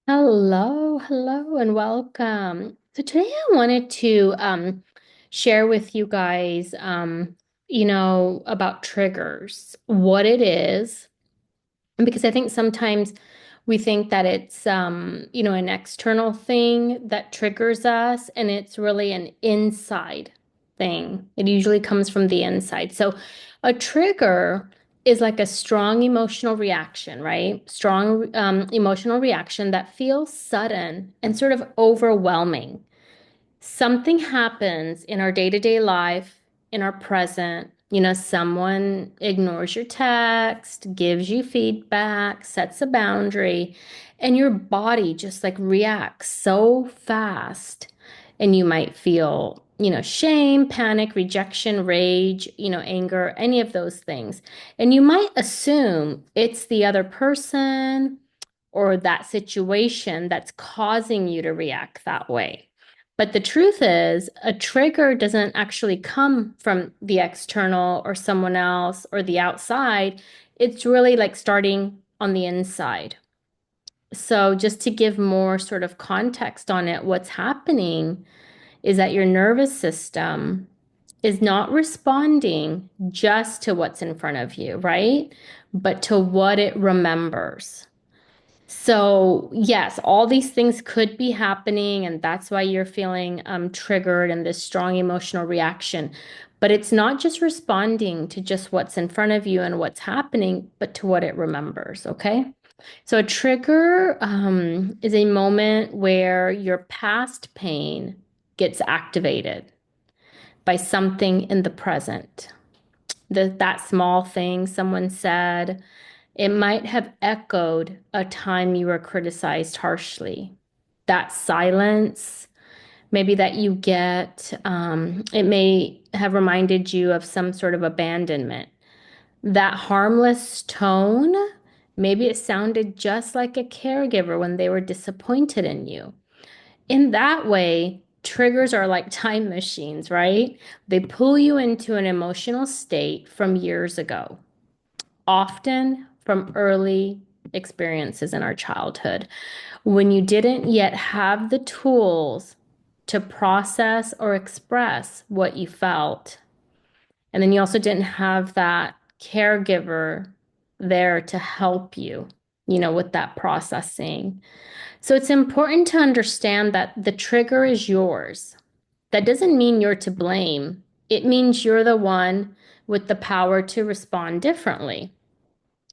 Hello, and welcome. So today I wanted to share with you guys, about triggers, what it is, because I think sometimes we think that it's, an external thing that triggers us, and it's really an inside thing. It usually comes from the inside. So a trigger is like a strong emotional reaction, right? Strong emotional reaction that feels sudden and sort of overwhelming. Something happens in our day-to-day life, in our present. Someone ignores your text, gives you feedback, sets a boundary, and your body just like reacts so fast. And you might feel, shame, panic, rejection, rage, anger, any of those things. And you might assume it's the other person or that situation that's causing you to react that way. But the truth is, a trigger doesn't actually come from the external or someone else or the outside. It's really like starting on the inside. So, just to give more sort of context on it, what's happening is that your nervous system is not responding just to what's in front of you, right? But to what it remembers. So, yes, all these things could be happening, and that's why you're feeling triggered and this strong emotional reaction. But it's not just responding to just what's in front of you and what's happening, but to what it remembers, okay? So, a trigger is a moment where your past pain gets activated by something in the present. That small thing someone said, it might have echoed a time you were criticized harshly. That silence, maybe that you get, it may have reminded you of some sort of abandonment. That harmless tone, maybe it sounded just like a caregiver when they were disappointed in you. In that way, triggers are like time machines, right? They pull you into an emotional state from years ago, often from early experiences in our childhood, when you didn't yet have the tools to process or express what you felt. And then you also didn't have that caregiver there to help you, with that processing. So it's important to understand that the trigger is yours. That doesn't mean you're to blame. It means you're the one with the power to respond differently.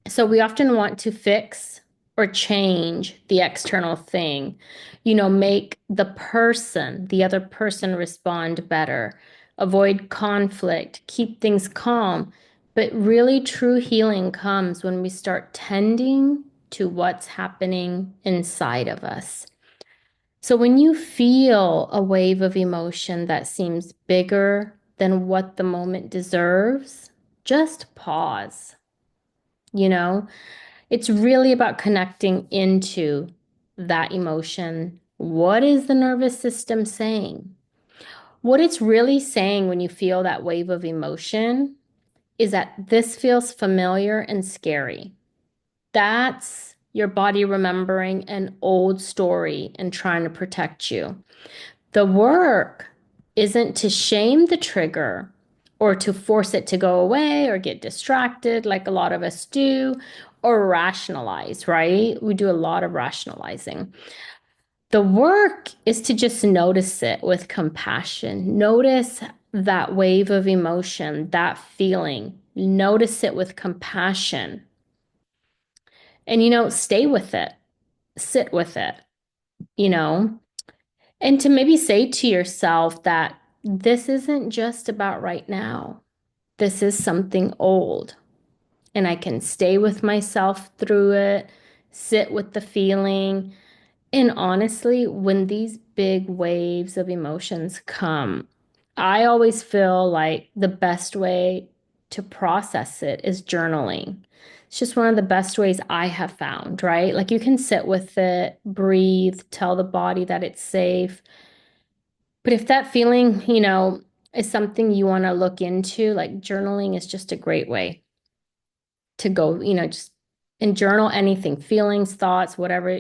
So we often want to fix or change the external thing, make the other person respond better, avoid conflict, keep things calm. But really, true healing comes when we start tending to what's happening inside of us. So when you feel a wave of emotion that seems bigger than what the moment deserves, just pause, you know? It's really about connecting into that emotion. What is the nervous system saying? What it's really saying when you feel that wave of emotion is that this feels familiar and scary. That's your body remembering an old story and trying to protect you. The work isn't to shame the trigger or to force it to go away or get distracted like a lot of us do or rationalize, right? We do a lot of rationalizing. The work is to just notice it with compassion. Notice that wave of emotion, that feeling. Notice it with compassion. And, stay with it, sit with it, you know? And to maybe say to yourself that this isn't just about right now. This is something old. And I can stay with myself through it, sit with the feeling. And honestly, when these big waves of emotions come, I always feel like the best way to process it is journaling. It's just one of the best ways I have found, right? Like you can sit with it, breathe, tell the body that it's safe. But if that feeling, is something you want to look into, like journaling is just a great way to go, just and journal anything, feelings, thoughts, whatever,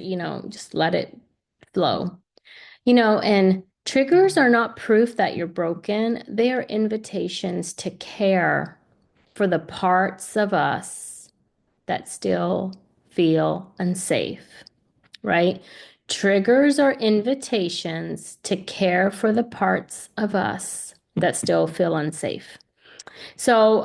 just let it flow. And triggers are not proof that you're broken. They are invitations to care for the parts of us that still feel unsafe, right? Triggers are invitations to care for the parts of us that still feel unsafe. So,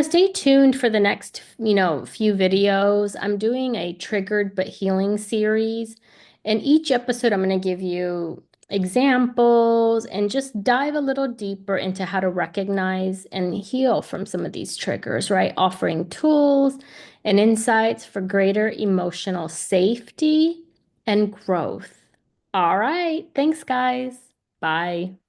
stay tuned for the next, few videos. I'm doing a triggered but healing series. And each episode, I'm going to give you examples and just dive a little deeper into how to recognize and heal from some of these triggers, right? Offering tools and insights for greater emotional safety and growth. All right. Thanks, guys. Bye.